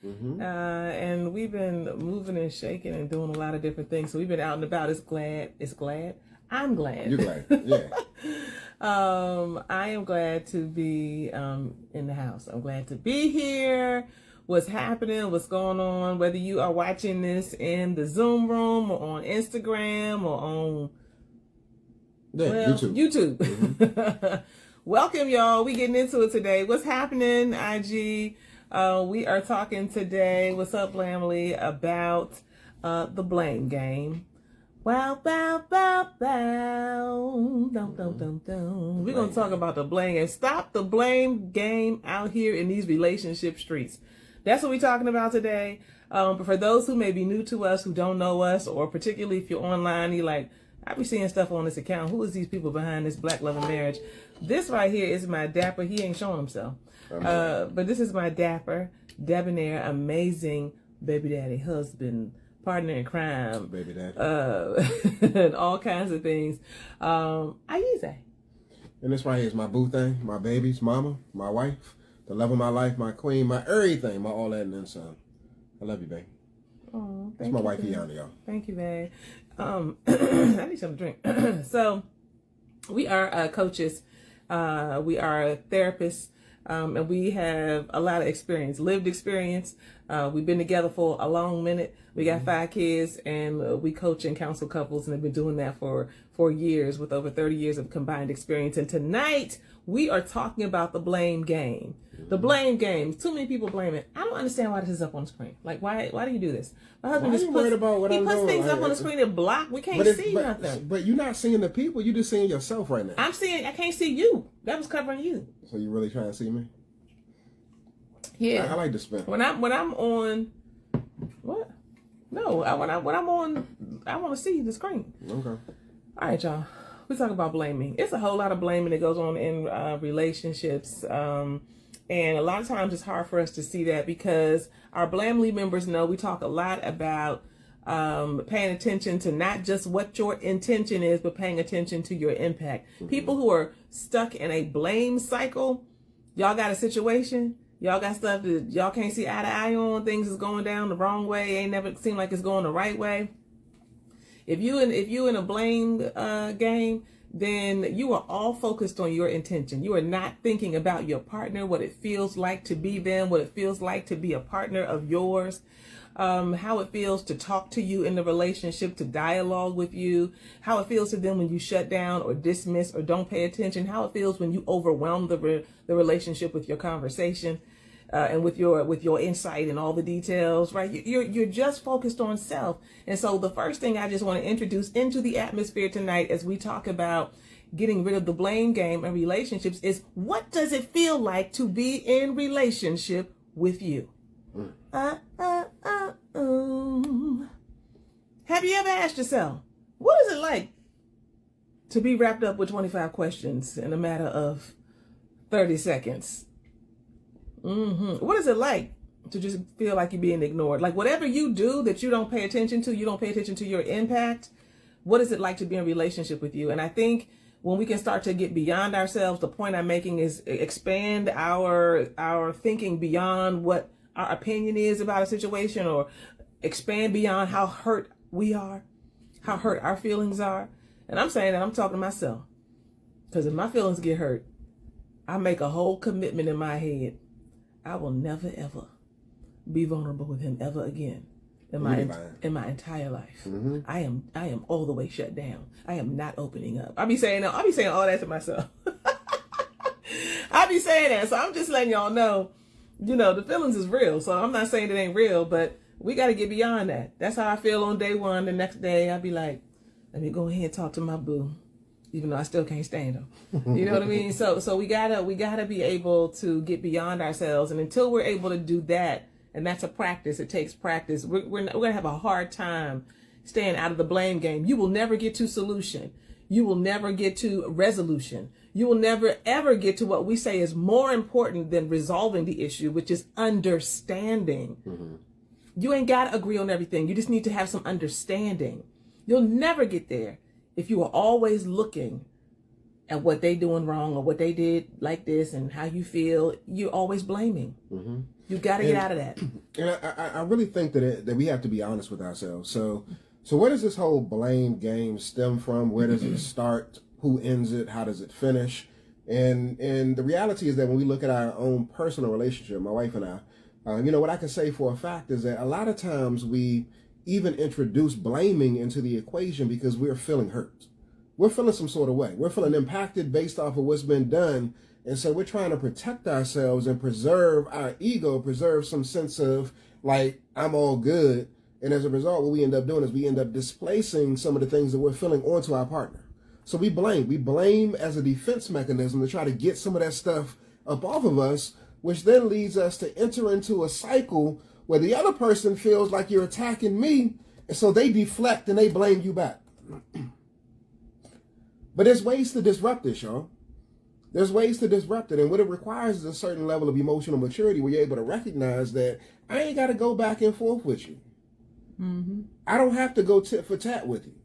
And we've been moving and shaking and doing a lot of different things. So we've been out and about. I'm glad. You're glad. Yeah. I am glad to be in the house. I'm glad to be here. What's happening, what's going on, whether you are watching this in the Zoom room or on Instagram or on YouTube. Welcome, y'all. We getting into it today. What's happening, IG? We are talking today, what's up, Lamely, about the blame game. Wow, bow, bow, bow. Dum, dum, dum, dum. We're going to talk about the blame game. Stop the blame game out here in these relationship streets. That's what we're talking about today. But for those who may be new to us, who don't know us, or particularly if you're online, you're like, I be seeing stuff on this account. Who is these people behind this Black Love and Marriage? This right here is my dapper. He ain't showing himself. But this is my dapper, debonair, amazing baby daddy, husband, partner in crime, baby daddy, and all kinds of things. Ayize. And this right here is my boo thing, my baby's mama, my wife, the love of my life, my queen, my everything, my all that and then some. I love you, babe. Oh, thank you. It's my wife, Yana, y'all. Thank you, babe. I need something to drink. So, we are coaches. We are therapists. And we have a lot of experience, lived experience. We've been together for a long minute. We got 5 kids, and we coach and counsel couples, and have been doing that for years with over 30 years of combined experience. And tonight, we are talking about the blame game. The blame game. Too many people blame it. I don't understand why this is up on the screen. Like, why do you do this? My husband just puts things up on the screen and block. We can't see nothing. But you're not seeing the people. You're just seeing yourself right now. I can't see you. That was covering you. So you really trying to see me? Yeah. I like to spin. When I'm on, what? No, when I'm on, I want to see the screen. Okay. All right, y'all. We talk about blaming. It's a whole lot of blaming that goes on in relationships. And a lot of times it's hard for us to see that because our Blamely members know we talk a lot about paying attention to not just what your intention is, but paying attention to your impact. People who are stuck in a blame cycle, y'all got a situation, y'all got stuff that y'all can't see eye to eye on, things is going down the wrong way, ain't never seemed like it's going the right way. If you in a blame game, then you are all focused on your intention. You are not thinking about your partner, what it feels like to be them, what it feels like to be a partner of yours, how it feels to talk to you in the relationship, to dialogue with you, how it feels to them when you shut down or dismiss or don't pay attention, how it feels when you overwhelm the relationship with your conversation. And with your insight and all the details, right? You're just focused on self. And so the first thing I just want to introduce into the atmosphere tonight as we talk about getting rid of the blame game and relationships is, what does it feel like to be in relationship with you? Have you ever asked yourself, what is it like to be wrapped up with 25 questions in a matter of 30 seconds? What is it like to just feel like you're being ignored? Like, whatever you do that you don't pay attention to, you don't pay attention to your impact. What is it like to be in a relationship with you? And I think when we can start to get beyond ourselves, the point I'm making is expand our thinking beyond what our opinion is about a situation, or expand beyond how hurt we are, how hurt our feelings are. And I'm saying that I'm talking to myself, because if my feelings get hurt, I make a whole commitment in my head. I will never, ever be vulnerable with him ever again in my entire life. I am all the way shut down. I am not opening up. I'll be saying all that to myself. I'll be saying that. So I'm just letting y'all know, the feelings is real. So I'm not saying it ain't real, but we got to get beyond that. That's how I feel on day one. The next day I'll be like, let me go ahead and talk to my boo, even though I still can't stand them. You know what I mean? So we gotta be able to get beyond ourselves. And until we're able to do that, and that's a practice, it takes practice, we're gonna have a hard time staying out of the blame game. You will never get to solution. You will never get to resolution. You will never ever get to what we say is more important than resolving the issue, which is understanding. You ain't gotta agree on everything. You just need to have some understanding. You'll never get there if you are always looking at what they doing wrong or what they did like this and how you feel. You're always blaming. You got to get out of that. And I really think that we have to be honest with ourselves. So where does this whole blame game stem from? Where does it start? Who ends it? How does it finish? And the reality is that when we look at our own personal relationship, my wife and I, what I can say for a fact is that a lot of times we even introduce blaming into the equation because we're feeling hurt. We're feeling some sort of way. We're feeling impacted based off of what's been done. And so we're trying to protect ourselves and preserve our ego, preserve some sense of like, I'm all good. And as a result, what we end up doing is we end up displacing some of the things that we're feeling onto our partner. So we blame as a defense mechanism to try to get some of that stuff up off of us, which then leads us to enter into a cycle where the other person feels like you're attacking me, and so they deflect and they blame you back. But there's ways to disrupt this, y'all. There's ways to disrupt it, and what it requires is a certain level of emotional maturity where you're able to recognize that I ain't got to go back and forth with you. Mm-hmm. I don't have to go tit for tat with you.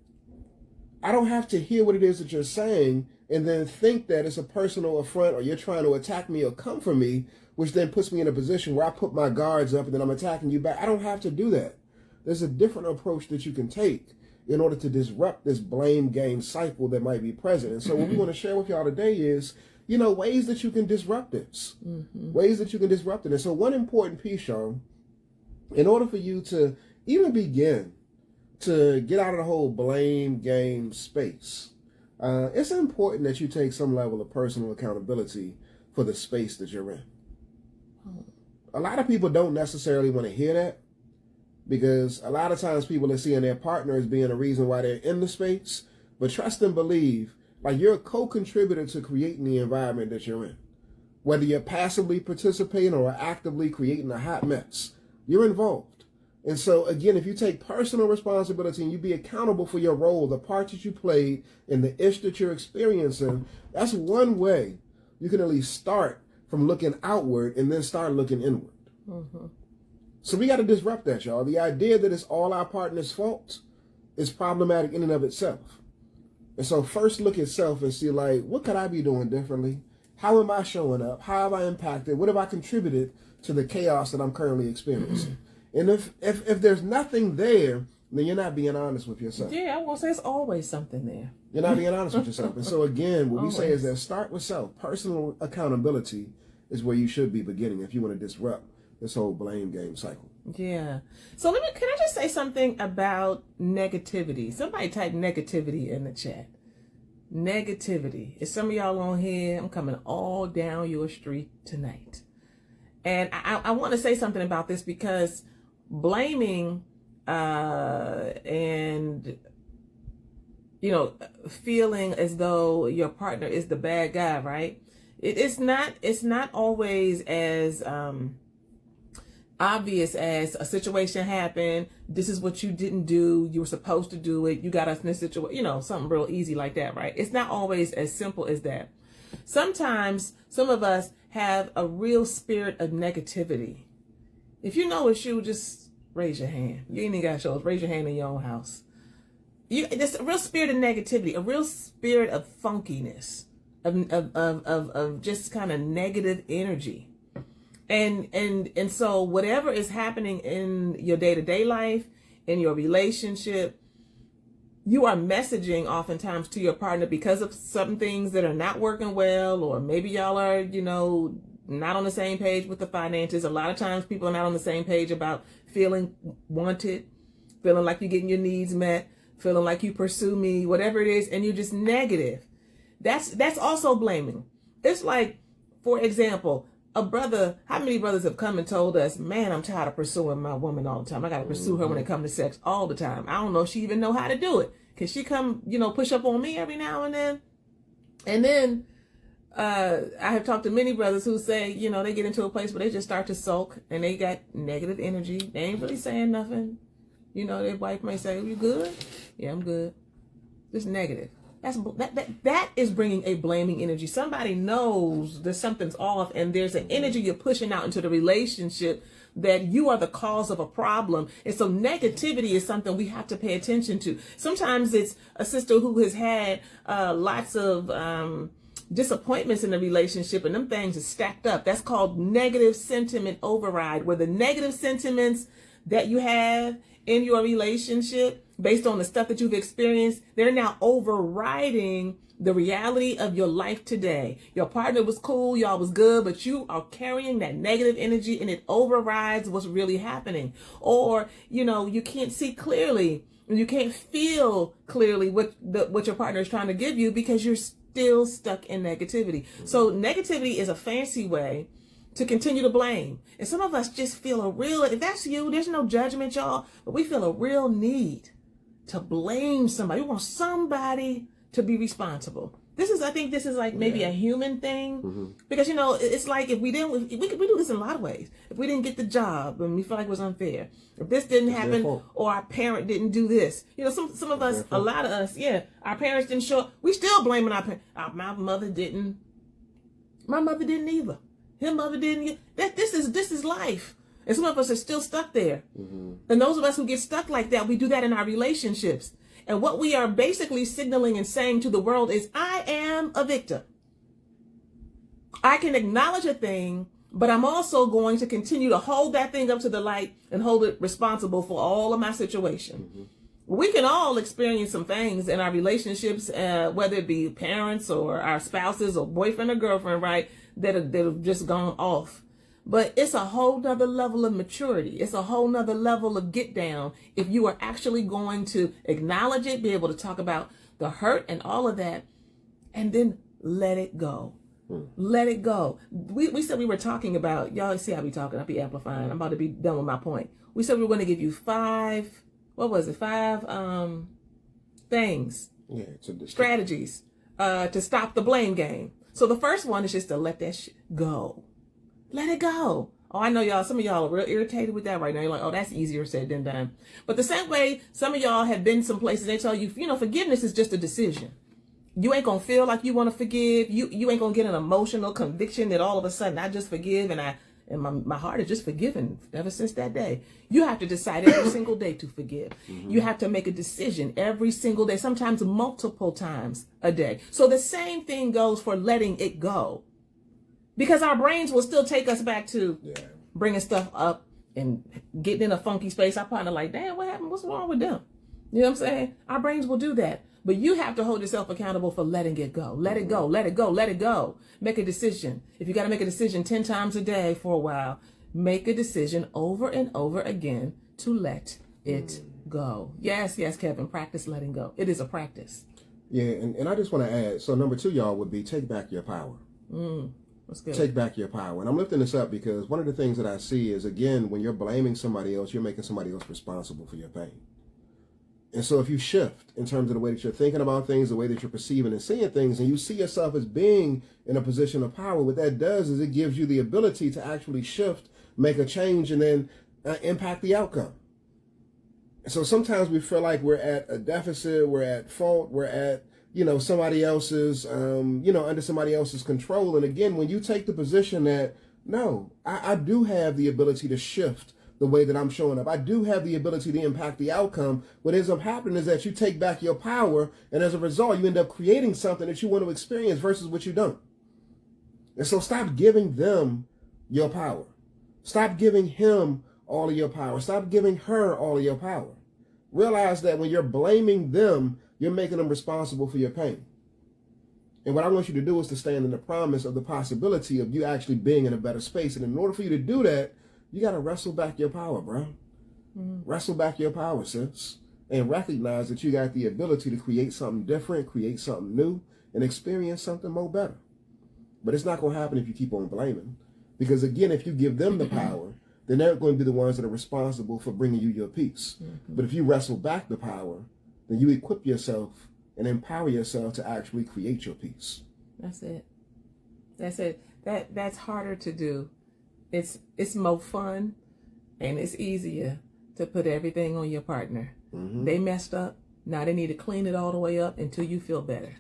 I don't have to hear what it is that you're saying and then think that it's a personal affront or you're trying to attack me or come for me, which then puts me in a position where I put my guards up and then I'm attacking you back. I don't have to do that. There's a different approach that you can take in order to disrupt this blame game cycle that might be present. And so what we want to share with y'all today is, ways that you can disrupt this. Mm-hmm. Ways that you can disrupt it. And so one important piece, y'all, in order for you to even begin to get out of the whole blame game space, it's important that you take some level of personal accountability for the space that you're in. A lot of people don't necessarily want to hear that because a lot of times people are seeing their partner as being a reason why they're in the space. But trust and believe, like you're a co-contributor to creating the environment that you're in. Whether you're passively participating or actively creating a hot mess, you're involved. And so, again, if you take personal responsibility and you be accountable for your role, the part that you played in the ish that you're experiencing, that's one way you can at least start from looking outward and then start looking inward. Mm-hmm. So we got to disrupt that, y'all. The idea that it's all our partner's fault is problematic in and of itself. And so first look at self and see, like, what could I be doing differently? How am I showing up? How have I impacted? What have I contributed to the chaos that I'm currently experiencing? And if there's nothing there, then you're not being honest with yourself. Yeah, I will say it's always something there. You're not being honest with yourself. And so again, what we say is that start with self. Personal accountability is where you should be beginning if you want to disrupt this whole blame game cycle. Yeah. So can I just say something about negativity? Somebody type negativity in the chat. Negativity. If some of y'all on here, I'm coming all down your street tonight. And I want to say something about this because blaming and feeling as though your partner is the bad guy, right? It's not always as obvious as a situation happened. This is what you didn't do. You were supposed to do it. You got us in this situation, something real easy like that, right? It's not always as simple as that. Sometimes some of us have a real spirit of negativity. If you know it's you, just raise your hand. You ain't even got to show us. Raise your hand in your own house. There's a real spirit of negativity, a real spirit of funkiness, of just kind of negative energy. And so whatever is happening in your day-to-day life, in your relationship, you are messaging oftentimes to your partner because of some things that are not working well, or maybe y'all are, not on the same page with the finances. A lot of times people are not on the same page about feeling wanted, feeling like you're getting your needs met, feeling like you pursue me, whatever it is, and you're just negative. That's also blaming. It's like, for example, how many brothers have come and told us, man, I'm tired of pursuing my woman all the time. I got to pursue her when it comes to sex all the time. I don't know if she even know how to do it. Can she come, push up on me every now and then? And then I have talked to many brothers who say, they get into a place where they just start to sulk and they got negative energy. They ain't really saying nothing. Their wife may say, you good? Yeah, I'm good. Just negative. That is bringing a blaming energy. Somebody knows that something's off and there's an energy you're pushing out into the relationship that you are the cause of a problem. And so negativity is something we have to pay attention to. Sometimes it's a sister who has had lots of disappointments in the relationship and them things are stacked up. That's called negative sentiment override, where the negative sentiments that you have in your relationship based on the stuff that you've experienced, they're now overriding the reality of your life today. Your partner was cool, y'all was good, but you are carrying that negative energy and it overrides what's really happening. Or, you can't see clearly, you can't feel clearly what your partner is trying to give you because you're still stuck in negativity. So negativity is a fancy way to continue to blame. And some of us just feel if that's you, there's no judgment, y'all, but we feel a real need to blame somebody. We want somebody to be responsible. I think this is like maybe a human thing, because it's like if we do this in a lot of ways. If we didn't get the job and we feel like it was unfair, if this didn't happen, or our parent didn't do this, some of us, a lot of us, our parents didn't show up. We still blaming our parents. My mother didn't. My mother didn't either. His mother didn't. This is life. And some of us are still stuck there. And those of us who get stuck like that, we do that in our relationships. And what we are basically signaling and saying to the world is, I am a victim. I can acknowledge a thing, but I'm also going to continue to hold that thing up to the light and hold it responsible for all of my situation. We can all experience some things in our relationships, whether it be parents or our spouses or boyfriend or girlfriend, right, that have just gone off. But it's a whole nother level of maturity. It's a whole nother level of get down if you are actually going to acknowledge it, be able to talk about the hurt and all of that, and then let it go. Let it go. We said we were talking about, y'all see how we talking, I'll be amplifying. I'm about to be done with my point. We said we were going to give you five things, strategies to stop the blame game. So the first one is just to let that shit go. Let it go. Oh, I know y'all, some of y'all are real irritated with that right now. You're like, oh, that's easier said than done. But the same way some of y'all have been some places, they tell you, forgiveness is just a decision. You ain't gonna feel like you want to forgive. You ain't gonna get an emotional conviction that all of a sudden I just forgive and my heart is just forgiven ever since that day. You have to decide every single day to forgive. You have to make a decision every single day, sometimes multiple times a day. So the same thing goes for letting it go. Because our brains will still take us back to bringing stuff up and getting in a funky space. Our partner like, damn, what happened? What's wrong with them? You know what I'm saying? Our brains will do that. But you have to hold yourself accountable for letting it go. Let it go. Let it go. Let it go. Make a decision. If you got to make a decision 10 times a day for a while, make a decision over and over again to let it go. Yes, Kevin, practice letting go. It is a practice. Yeah, and I just want to add, so number 2, y'all, would be take back your power. That's good. Take back your power. And I'm lifting this up because one of the things that I see is, again, when you're blaming somebody else, you're making somebody else responsible for your pain. And so if you shift in terms of the way that you're thinking about things, the way that you're perceiving and seeing things, and you see yourself as being in a position of power, what that does is it gives you the ability to actually shift, make a change, and then impact the outcome. And so sometimes we feel like we're at a deficit, we're at fault, we're at somebody else's, under somebody else's control. And again, when you take the position that, no, I do have the ability to shift the way that I'm showing up. I do have the ability to impact the outcome. What ends up happening is that you take back your power, and as a result, you end up creating something that you want to experience versus what you don't. And so stop giving them your power. Stop giving him all of your power. Stop giving her all of your power. Realize that when you're blaming them, you're making them responsible for your pain. And what I want you to do is to stand in the promise of the possibility of you actually being in a better space. And in order for you to do that, you got to wrestle back your power, bro. Wrestle back your power, sis. And recognize that you got the ability to create something different, create something new, and experience something more better. But it's not going to happen if you keep on blaming. Because again, if you give them the power, then they're going to be the ones that are responsible for bringing you your peace. But if you wrestle back the power, then you equip yourself and empower yourself to actually create your peace. That's it. That's harder to do. It's more fun, and it's easier to put everything on your partner. They messed up. Now they need to clean it all the way up until you feel better.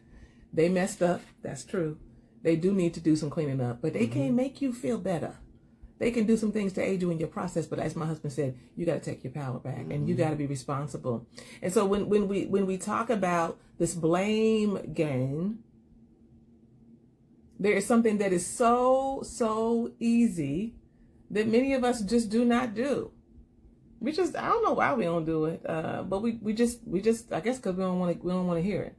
They messed up. That's true. They do need to do some cleaning up, but they can't make you feel better. They can do some things to aid you in your process, but as my husband said, you got to take your power back, and you got to be responsible. And so when we talk about this blame game, There is something that is so easy that many of us just do not do. I don't know why we don't do it, but we just I guess because we don't want to hear it.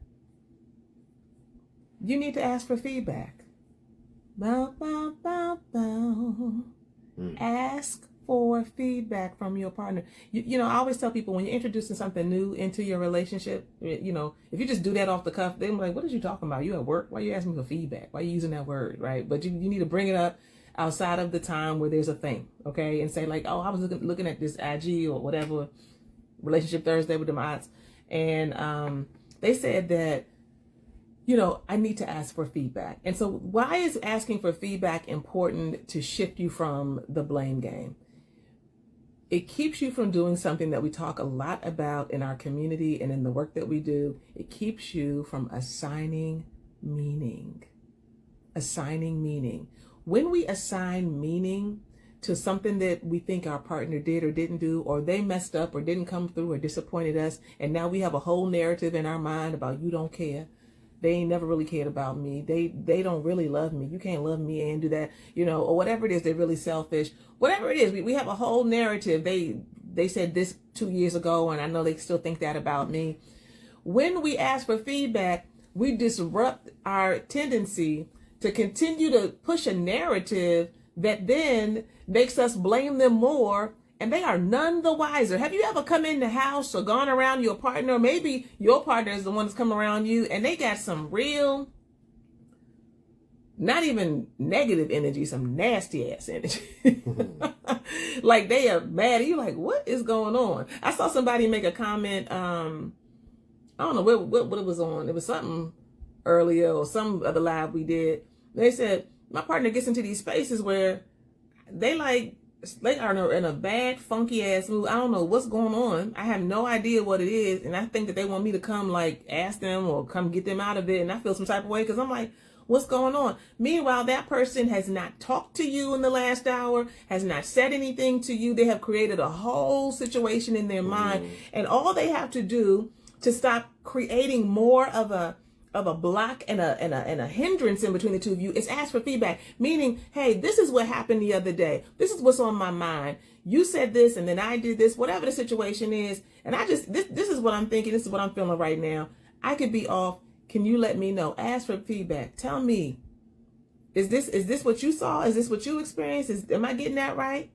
You need to ask for feedback. Bow, bow, bow, bow. Ask for feedback from your partner. You know, I always tell people when you're introducing something new into your relationship, you know, if you just do that off the cuff, they're like, what are you talking about? You at work? Why are you asking me for feedback? Why are you using that word, right? But you need to bring it up outside of the time where there's a thing, okay? And say like, oh, I was looking at this IG or whatever, Relationship Thursday with the mods, and they said that, you know, I need to ask for feedback. And so why is asking for feedback important to shift you from the blame game? It keeps you from doing something that we talk a lot about in our community and in the work that we do. It keeps you from assigning meaning. Assigning meaning. When we assign meaning to something that we think our partner did or didn't do, or they messed up or didn't come through or disappointed us, and now we have a whole narrative in our mind about you don't care. They ain't never really cared about me. They don't really love me. You can't love me and do that, you know, or whatever it is. They're really selfish. Whatever it is, we have a whole narrative. They said this 2 years ago, and I know they still think that about me. When we ask for feedback, we disrupt our tendency to continue to push a narrative that then makes us blame them more, and they are none the wiser. Have you ever come in the house or gone around your partner? Maybe your partner is the one that's come around you, and they got some real, not even negative energy, some nasty ass energy. Like they are mad at you. Like, what is going on? I saw somebody make a comment. I don't know what it was on. It was something earlier or some other live we did. They said my partner gets into these spaces where they are in a bad, funky ass mood. I don't know what's going on. I have no idea what it is. And I think that they want me to come like ask them or come get them out of it. And I feel some type of way because I'm like, what's going on? Meanwhile, that person has not talked to you in the last hour, has not said anything to you. They have created a whole situation in their mind. And all they have to do to stop creating more of a block and a hindrance in between the two of you is ask for feedback. Meaning, hey, this is what happened the other day. This is what's on my mind. You said this and then I did this, whatever the situation is. And this is what I'm thinking. This is what I'm feeling right now. I could be off. Can you let me know? Ask for feedback. Tell me, is this what you saw? Is this what you experienced? Am I getting that right?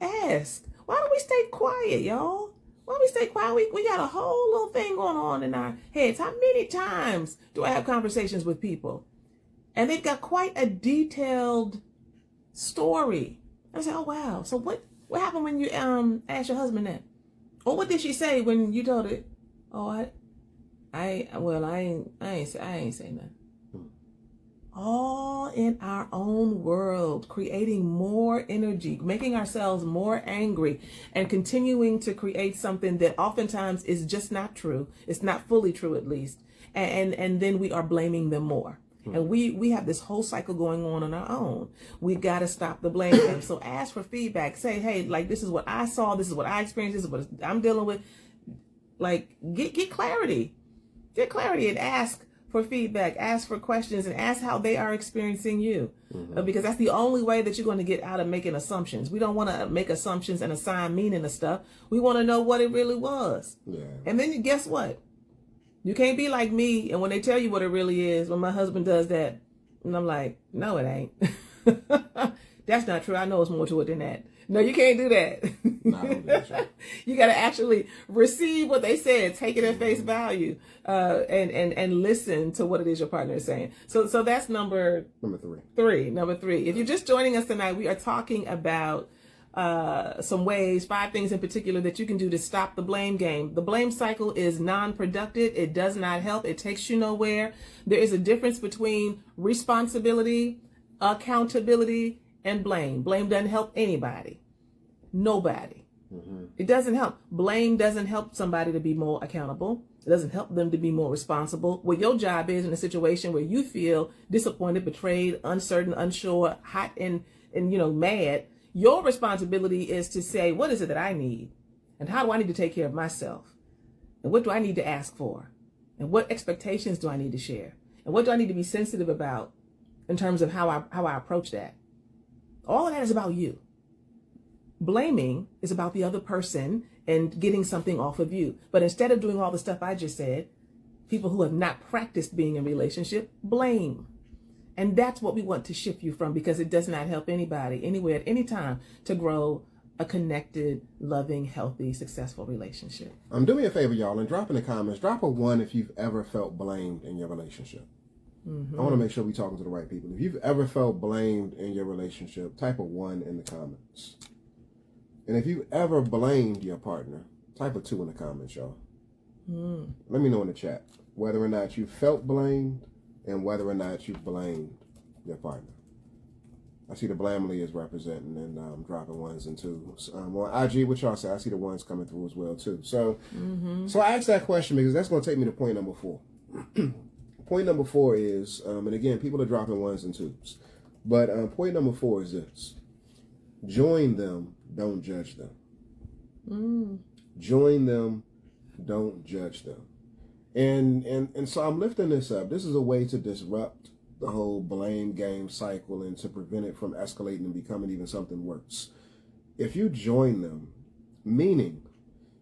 Ask. Why don't we stay quiet, y'all? Why don't we stay quiet? We got a whole little thing going on in our heads. How many times do I have conversations with people and they've got quite a detailed story? I say, oh wow. So what happened when you asked your husband that? Or what did she say when you told it? Oh, I ain't say nothing. All in our own world, creating more energy, making ourselves more angry, and continuing to create something that oftentimes is just not true. It's not fully true, at least. And then we are blaming them more. And we have this whole cycle going on our own. We've got to stop the blame game. So ask for feedback. Say, hey, like, this is what I saw. This is what I experienced. This is what I'm dealing with. Like, get clarity. Get clarity and ask for feedback, ask for questions, and ask how they are experiencing you. Because that's the only way that you're going to get out of making assumptions. We don't want to make assumptions and assign meaning to stuff. We want to know what it really was. Yeah. And then guess what? You can't be like me, and when they tell you what it really is, when my husband does that, and I'm like, no, it ain't. That's not true. I know it's more to it than that. No, you can't do that. No, that's right. You got to actually receive what they said, take it at face value, and listen to what it is your partner is saying. So that's number three. Number three. If you're just joining us tonight, we are talking about some ways, 5 things in particular that you can do to stop the blame game. The blame cycle is non-productive. It does not help. It takes you nowhere. There is a difference between responsibility, accountability, and blame. Blame doesn't help anybody. Nobody. It doesn't help. Blame doesn't help somebody to be more accountable. It doesn't help them to be more responsible. What your job is in a situation where you feel disappointed, betrayed, uncertain, unsure, hot and mad, your responsibility is to say, what is it that I need? And how do I need to take care of myself? And what do I need to ask for? And what expectations do I need to share? And what do I need to be sensitive about? in terms of how I approach that. All of that is about you. Blaming is about the other person and getting something off of you. But instead of doing all the stuff I just said, people who have not practiced being in a relationship blame. And that's what we want to shift you from, because it does not help anybody, anywhere, at any time, to grow a connected, loving, healthy, successful relationship. Do me a favor, y'all, and drop in the comments. Drop a 1 if you've ever felt blamed in your relationship. I want to make sure we're talking to the right people. If you've ever felt blamed in your relationship, type a 1 in the comments. And if you've ever blamed your partner, type a 2 in the comments, y'all. Let me know in the chat whether or not you felt blamed and whether or not you blamed your partner. I see the Blamley is representing and dropping 1s and 2s. On IG, what y'all say? I see the 1s coming through as well too. So, so I asked that question because that's going to take me to point number 4. Point number 4 is, and again, people are dropping 1s and 2s, but point number 4 is this: join them, don't judge them. Join them, don't judge them. And so I'm lifting this up. This is a way to disrupt the whole blame game cycle and to prevent it from escalating and becoming even something worse. If you join them, meaning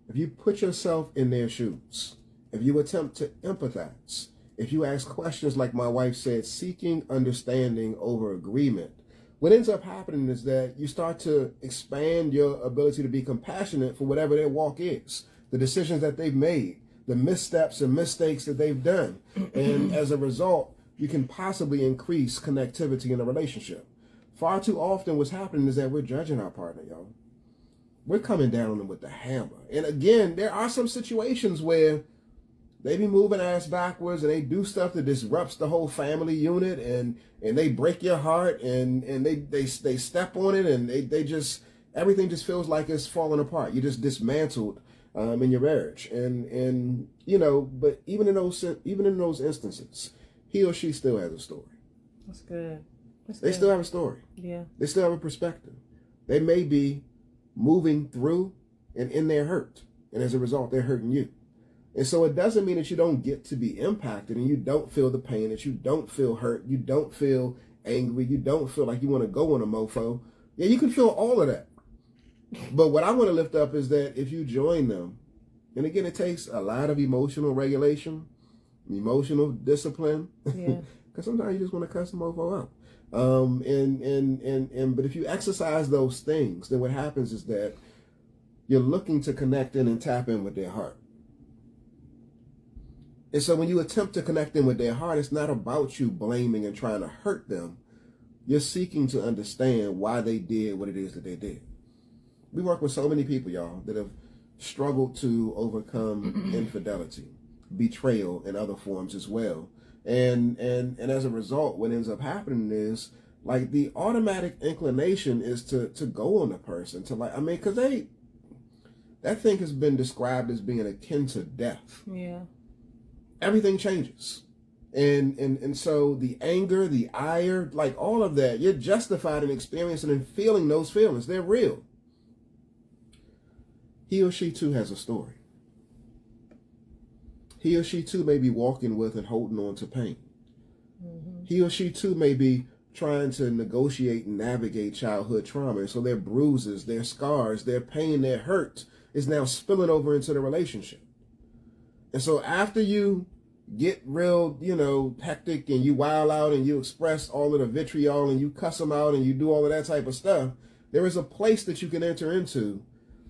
if you put yourself in their shoes, if you attempt to empathize, if you ask questions like my wife said, seeking understanding over agreement, what ends up happening is that you start to expand your ability to be compassionate for whatever their walk is, the decisions that they've made, the missteps and mistakes that they've done. And as a result, you can possibly increase connectivity in a relationship. Far too often what's happening is that we're judging our partner, y'all. We're coming down on them with the hammer. And again, there are some situations where they be moving ass backwards and they do stuff that disrupts the whole family unit, and they break your heart, and they step on it, and they just, everything just feels like it's falling apart. You just dismantled in your marriage. And you know, but even in those instances, he or she still has a story. That's good. They still have a story. Yeah. They still have a perspective. They may be moving through and in their hurt, and as a result, they're hurting you. And so it doesn't mean that you don't get to be impacted and you don't feel the pain, that you don't feel hurt, you don't feel angry, you don't feel like you want to go on a mofo. Yeah, you can feel all of that. But what I want to lift up is that if you join them, and again, it takes a lot of emotional regulation, emotional discipline, because sometimes you just want to cuss the mofo out. But if you exercise those things, then what happens is that you're looking to connect in and tap in with their heart. And so when you attempt to connect in with their heart, it's not about you blaming and trying to hurt them. You're seeking to understand why they did what it is that they did. We work with so many people, y'all, that have struggled to overcome infidelity, betrayal, and other forms as well. And as a result, what ends up happening is, like, the automatic inclination is to go on a person, to, like, I mean, because that thing has been described as being akin to death. Yeah. Everything changes. And so the anger, the ire, like all of that, you're justified in experiencing and feeling those feelings. They're real. He or she too has a story. He or she too may be walking with and holding on to pain. He or she too may be trying to negotiate and navigate childhood trauma. And so their bruises, their scars, their pain, their hurt is now spilling over into the relationship. And so after you get real, hectic, and you wild out and you express all of the vitriol and you cuss them out and you do all of that type of stuff, there is a place that you can enter into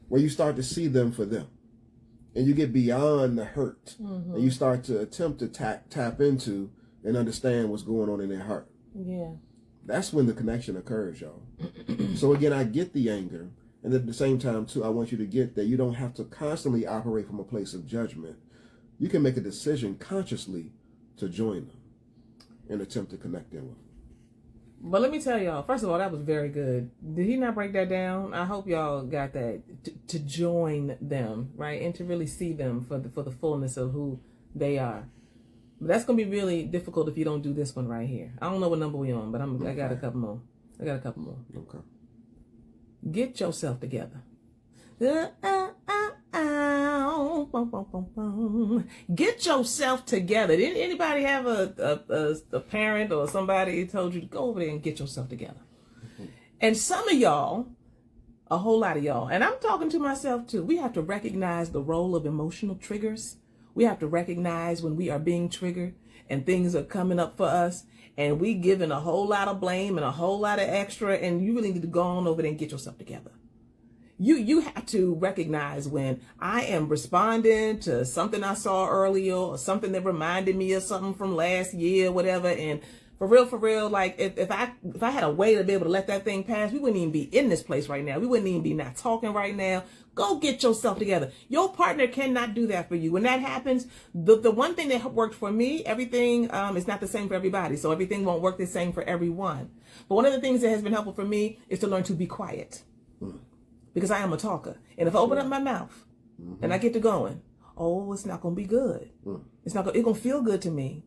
where you start to see them for them. And you get beyond the hurt. And you start to attempt to tap into and understand what's going on in their heart. Yeah. That's when the connection occurs, y'all. So again, I get the anger. And at the same time, too, I want you to get that you don't have to constantly operate from a place of judgment. You can make a decision consciously to join them and attempt to connect in with them. But let me tell y'all, first of all, that was very good. Did he not break that down? I hope y'all got that. To join them, right? And to really see them for the fullness of who they are. But that's going to be really difficult if you don't do this one right here. I don't know what number we on, but I got a couple more. Okay. Get yourself together. Get yourself together. Did anybody have a parent or somebody who told you to go over there and get yourself together? And some of y'all, a whole lot of y'all, and I'm talking to myself too, we have to recognize the role of emotional triggers. We have to recognize when we are being triggered and things are coming up for us and we giving a whole lot of blame and a whole lot of extra, and you really need to go on over there and get yourself together. You have to recognize when I am responding to something I saw earlier or something that reminded me of something from last year, whatever. And for real, like if I had a way to be able to let that thing pass, we wouldn't even be in this place right now. We wouldn't even be not talking right now. Go get yourself together. Your partner cannot do that for you. When that happens, the one thing that worked for me, everything is not the same for everybody. So everything won't work the same for everyone. But one of the things that has been helpful for me is to learn to be quiet. Because I am a talker. And if I open up my mouth and I get to going, it's not going to be good. It's going to feel good to me.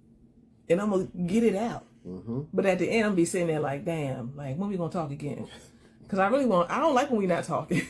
And I'm going to get it out. But at the end, I'm going to be sitting there like, damn, like, when we going to talk again? Because I don't like when we not talking.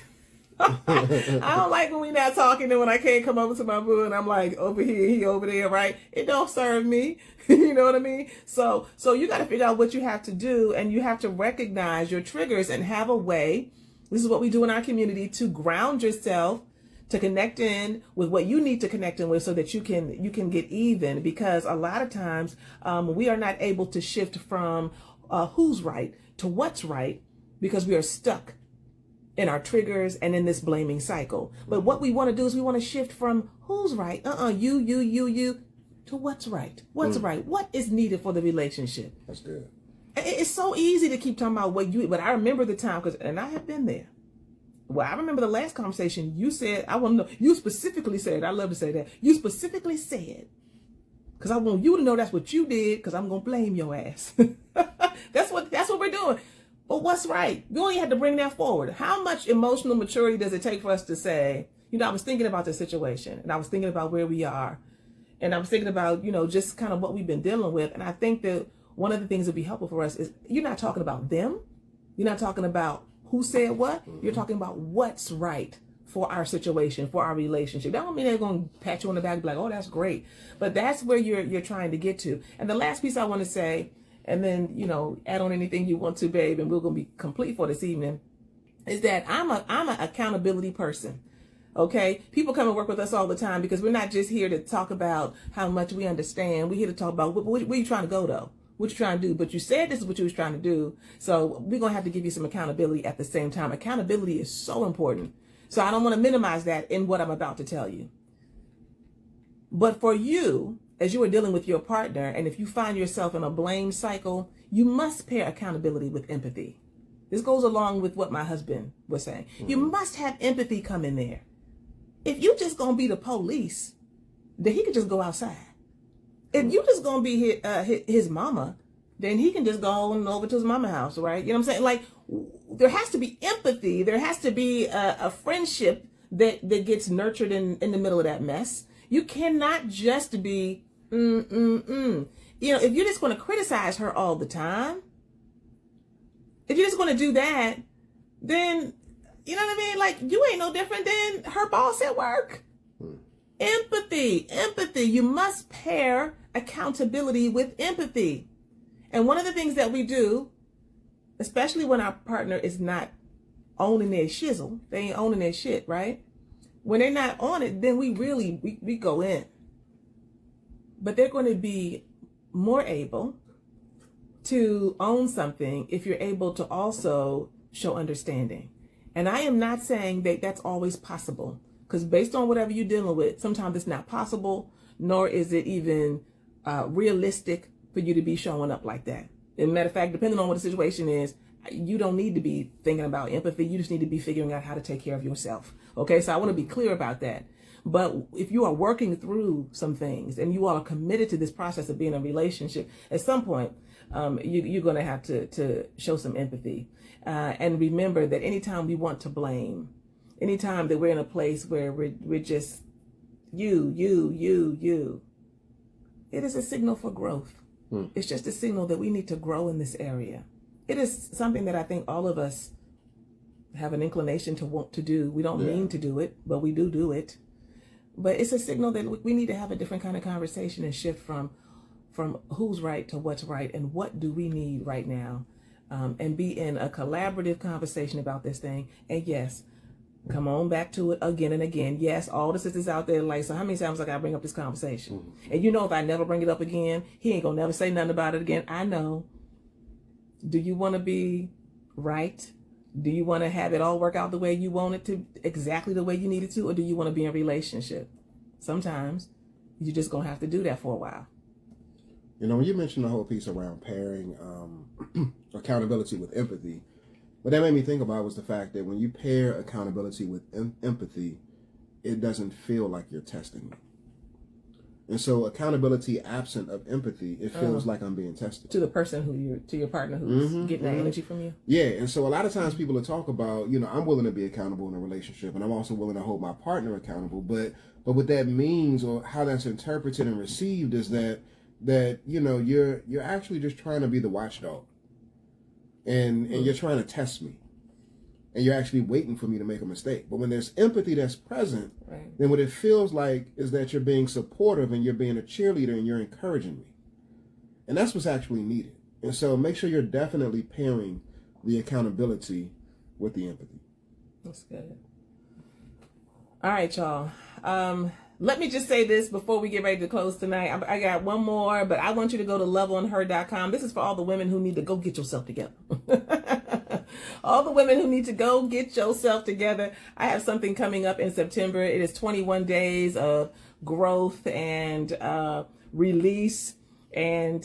I don't like when we not talking and when I can't come over to my boo and I'm like over here, he over there, right? It don't serve me. You know what I mean? So you got to figure out what you have to do, and you have to recognize your triggers and have a way. This is what we do in our community to ground yourself, to connect in with what you need to connect in with so that you can get even, because a lot of times we are not able to shift from who's right to what's right because we are stuck in our triggers and in this blaming cycle. But what we want to do is we want to shift from who's right, you, to what's right. What's right? What is needed for the relationship? That's good. It's so easy to keep talking about but I remember the time, and I have been there. Well, I remember the last conversation you said, I want to know, you specifically said, I love to say that, you specifically said, because I want you to know that's what you did, because I'm going to blame your ass. That's what we're doing. But what's right? We only had to bring that forward. How much emotional maturity does it take for us to say, I was thinking about the situation, and I was thinking about where we are, and I was thinking about, just kind of what we've been dealing with. And I think that one of the things that would be helpful for us is you're not talking about them. You're not talking about who said what. You're talking about what's right for our situation, for our relationship. That don't mean they're going to pat you on the back and be like, oh, that's great. But that's where you're trying to get to. And the last piece I want to say, and then, add on anything you want to, babe, and we're going to be complete for this evening, is that I'm an accountability person. Okay? People come and work with us all the time because we're not just here to talk about how much we understand. We're here to talk about where you trying to go, though. What you trying to do, but you said this is what you was trying to do. So we're going to have to give you some accountability at the same time. Accountability is so important. So I don't want to minimize that in what I'm about to tell you. But for you, as you are dealing with your partner, and if you find yourself in a blame cycle, you must pair accountability with empathy. This goes along with what my husband was saying. You must have empathy come in there. If you just going to be the police, then he could just go outside. If you just gonna be his mama, then he can just go on over to his mama house, right? You know what I'm saying? Like, there has to be empathy. There has to be a friendship that gets nurtured in the middle of that mess. You cannot just be, If you're just going to criticize her all the time, if you're just going to do that, then, you know what I mean? Like, you ain't no different than her boss at work. Empathy. You must pair accountability with empathy. And one of the things that we do, especially when our partner is not owning their shizzle, they ain't owning their shit, right? When they're not on it, then we go in. But they're going to be more able to own something if you're able to also show understanding. And I am not saying that that's always possible. Because based on whatever you're dealing with, sometimes it's not possible, nor is it even realistic for you to be showing up like that. As a matter of fact, depending on what the situation is, you don't need to be thinking about empathy. You just need to be figuring out how to take care of yourself. Okay, so I want to be clear about that. But if you are working through some things and you all are committed to this process of being in a relationship, at some point, you're going to have to show some empathy. And remember that anytime we want to blame, anytime that we're in a place where we're just you, it is a signal for growth. It's just a signal that we need to grow in this area. It is something that I think all of us have an inclination to want to do. We don't mean to do it, but we do it. But it's a signal that we need to have a different kind of conversation and shift from who's right to what's right and what do we need right now, and be in a collaborative conversation about this thing. And yes, come on back to it again and again. Yes, all the sisters out there like, so how many times I gotta bring up this conversation? Mm-hmm. And if I never bring it up again, he ain't gonna never say nothing about it again. I know. Do you want to be right? Do you want to have it all work out the way you want it to, exactly the way you need it to, or do you want to be in a relationship? Sometimes you're just gonna have to do that for a while. When you mentioned the whole piece around pairing accountability with empathy, what that made me think about was the fact that when you pair accountability with empathy, it doesn't feel like you're testing me. And so accountability absent of empathy, it feels like I'm being tested. To the person to your partner who's getting that energy from you? Yeah, and so a lot of times people will talk about, I'm willing to be accountable in a relationship, and I'm also willing to hold my partner accountable, but what that means or how that's interpreted and received is that you're actually just trying to be the watchdog. And you're trying to test me. And you're actually waiting for me to make a mistake. But when there's empathy that's present, right, then what it feels like is that you're being supportive and you're being a cheerleader and you're encouraging me. And that's what's actually needed. And so make sure you're definitely pairing the accountability with the empathy. That's good. All right, y'all. Let me just say this before we get ready to close tonight. I got one more, but I want you to go to loveonher.com. This is for all the women who need to go get yourself together. All the women who need to go get yourself together. I have something coming up in September. It is 21 days of growth and release and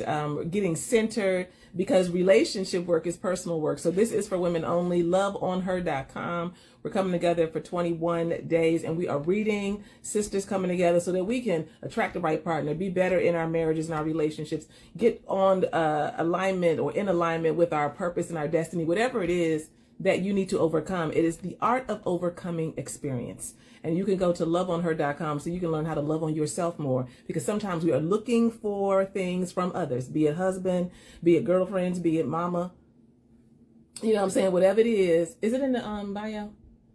getting centered, because relationship work is personal work. So this is for women only. Loveonher.com. We're coming together for 21 days, and we are reading sisters coming together so that we can attract the right partner, be better in our marriages and our relationships, get on alignment or in alignment with our purpose and our destiny, whatever it is that you need to overcome. It is the Art of Overcoming experience. And you can go to loveonher.com so you can learn how to love on yourself more, because sometimes we are looking for things from others, be it husband, be it girlfriends, be it mama. You know what I'm saying? Whatever it is it in the bio?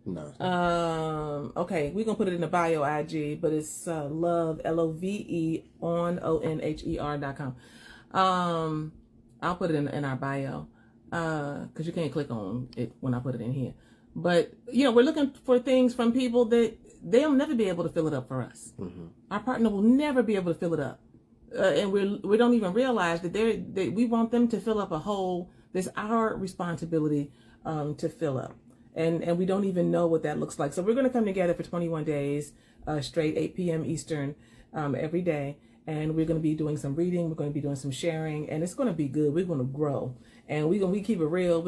No. Okay, we're gonna put it in the bio IG, but it's love, LOVE onher.com. I'll put it in our bio, because you can't click on it when I put it in here. But we're looking for things from people that they'll never be able to fill it up for us. Mm-hmm. Our partner will never be able to fill it up, and we don't even realize that we want them to fill up a hole that's our responsibility to fill up. And we don't even know what that looks like. So we're going to come together for 21 days straight, 8 p.m. Eastern every day. And we're going to be doing some reading. We're going to be doing some sharing. And it's going to be good. We're going to grow. And we keep it real.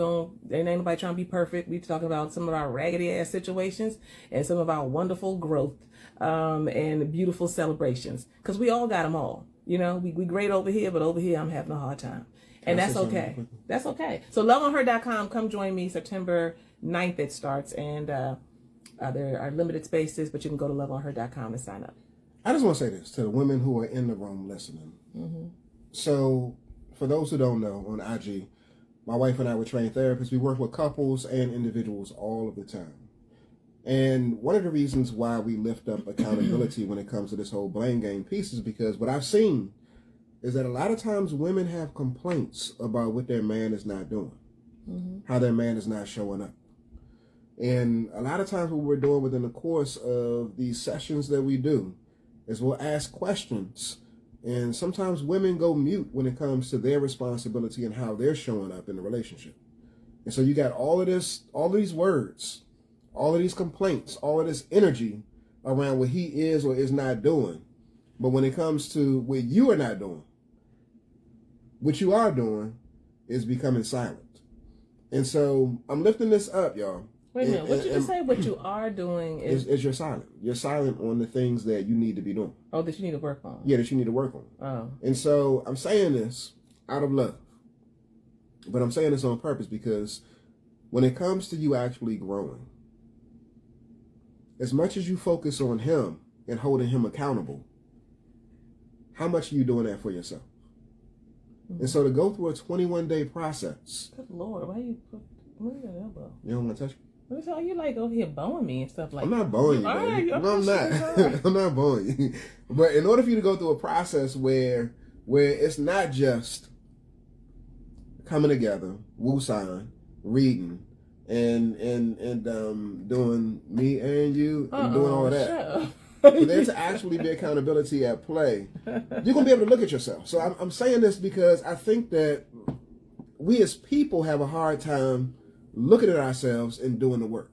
There ain't nobody trying to be perfect. We're talking about some of our raggedy ass situations and some of our wonderful growth and beautiful celebrations. Because we all got them all. We great over here, but over here I'm having a hard time. And that's okay. That's okay. So loveonher.com. Come join me September 9th it starts, and there are limited spaces, but you can go to loveonher.com and sign up. I just want to say this to the women who are in the room listening. Mm-hmm. So for those who don't know, on IG, my wife and I were trained therapists. We work with couples and individuals all of the time. And one of the reasons why we lift up accountability when it comes to this whole blame game piece is because what I've seen is that a lot of times women have complaints about what their man is not doing, how their man is not showing up. And a lot of times what we're doing within the course of these sessions that we do is we'll ask questions. And sometimes women go mute when it comes to their responsibility and how they're showing up in the relationship. And so you got all of these words, all of these complaints, all of this energy around what he is or is not doing. But when it comes to what you are not doing, what you are doing is becoming silent. And so I'm lifting this up, y'all. Wait a minute. What you just say? What you are doing is you're silent. You're silent on the things that you need to be doing. Oh, that you need to work on. Yeah, that you need to work on. Oh. And so I'm saying this out of love. But I'm saying this on purpose because when it comes to you actually growing, as much as you focus on him and holding him accountable, how much are you doing that for yourself? Mm-hmm. And so to go through a 21-day process. Good Lord, why you put your elbow? You don't want to touch me? What's all you like over here bowing me and stuff like I'm not bowing you, all right, baby. your No, I'm question is not. all right. I'm not bowing you. But in order for you to go through a process where it's not just coming together, woosahing, reading, and doing me and you and doing all of that. Shut up. For there to actually be accountability at play, you're gonna be able to look at yourself. So I'm saying this because I think that we as people have a hard time looking at ourselves and doing the work.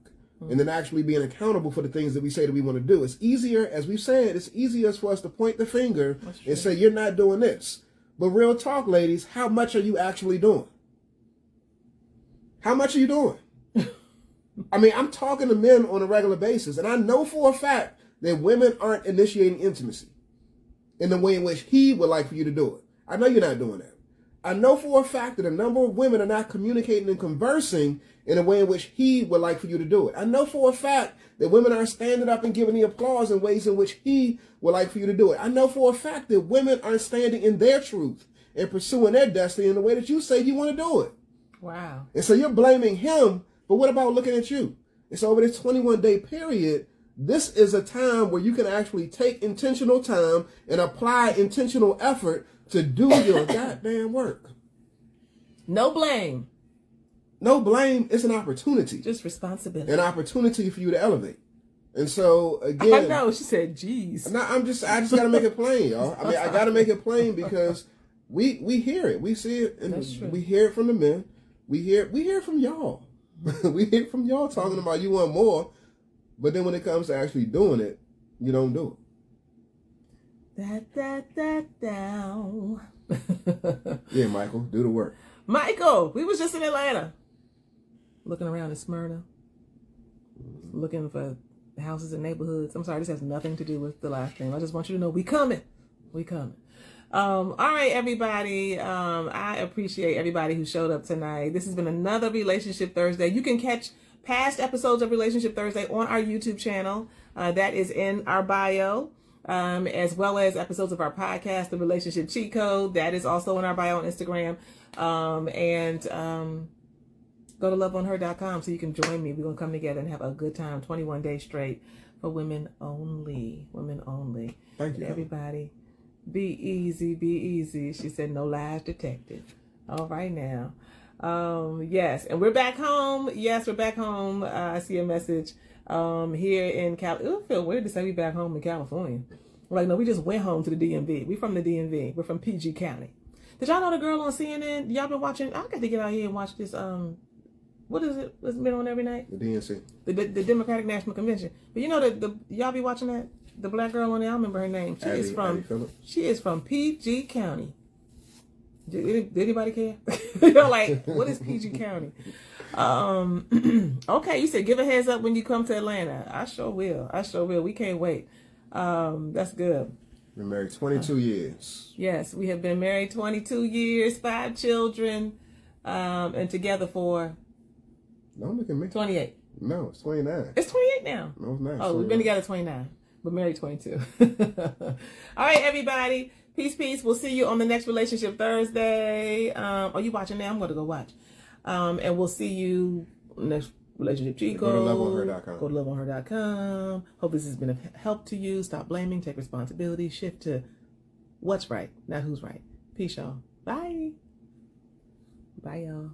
And then actually being accountable for the things that we say that we want to do. It's easier, as we've said, it's easier for us to point the finger and say, you're not doing this. But real talk, ladies, how much are you actually doing? How much are you doing? I mean, I'm talking to men on a regular basis, and I know for a fact that women aren't initiating intimacy in the way in which he would like for you to do it. I know you're not doing that. I know for a fact that a number of women are not communicating and conversing in a way in which he would like for you to do it. I know for a fact that women are standing up and giving the applause in ways in which he would like for you to do it. I know for a fact that women aren't standing in their truth and pursuing their destiny in the way that you say you want to do it. Wow. And so you're blaming him, but what about looking at you? And so over this 21-day period, this is a time where you can actually take intentional time and apply intentional effort to do your goddamn work. No blame. No blame. It's an opportunity. Just responsibility. An opportunity for you to elevate. And so again, I know. She said, "Geez." I just gotta make it plain, y'all. I mean, I gotta make it plain because we hear it, we see it, and we hear it from the men. We hear it from y'all. We hear it from y'all talking about you want more, but then when it comes to actually doing it, you don't do That down. it. Yeah, Michael, do the work. Michael, we was just in Atlanta, looking around in Smyrna, looking for houses and neighborhoods. I'm sorry, this has nothing to do with the last name. I just want you to know we coming. All right, everybody. I appreciate everybody who showed up tonight. This has been another Relationship Thursday. You can catch past episodes of Relationship Thursday on our YouTube channel. That is in our bio. As well as episodes of our podcast, The Relationship Cheat Code. That is also in our bio on Instagram. Go to loveonher.com so you can join me. We're going to come together and have a good time. 21 days straight for women only. Women only. Thank you. Everybody, be easy, be easy. She said no lies detected. All right now. Yes, and we're back home. Yes, we're back home. I see a message here in California. It would feel weird to say we back home in California. Like, no, we just went home to the DMV. We from the DMV. We're from PG County. Did y'all know the girl on CNN? Y'all been watching? I got to get out here and watch this. What is it? What's been on every night? The DNC. The Democratic National Convention. But you know the y'all be watching that? The black girl on there. I remember her name. She is from PG County. Did anybody care? You're like, what is PG County? Okay, you said give a heads up when you come to Atlanta. I sure will. We can't wait. That's good. Been married 22 years. Yes, we have been married 22 years, 5 children, and together for Don't look at me. 28. No, it's 29. It's 28 now. No, it's not. Oh, we've been together 29, but married 22. All right, everybody. Peace. We'll see you on the next Relationship Thursday. Are you watching now? I'm going to go watch. And we'll see you next Relationship Cheat Code. Go to loveonher.com. Go to loveonher.com. Hope this has been a help to you. Stop blaming. Take responsibility. Shift to what's right, not who's right. Peace, y'all. Bye. Bye, y'all.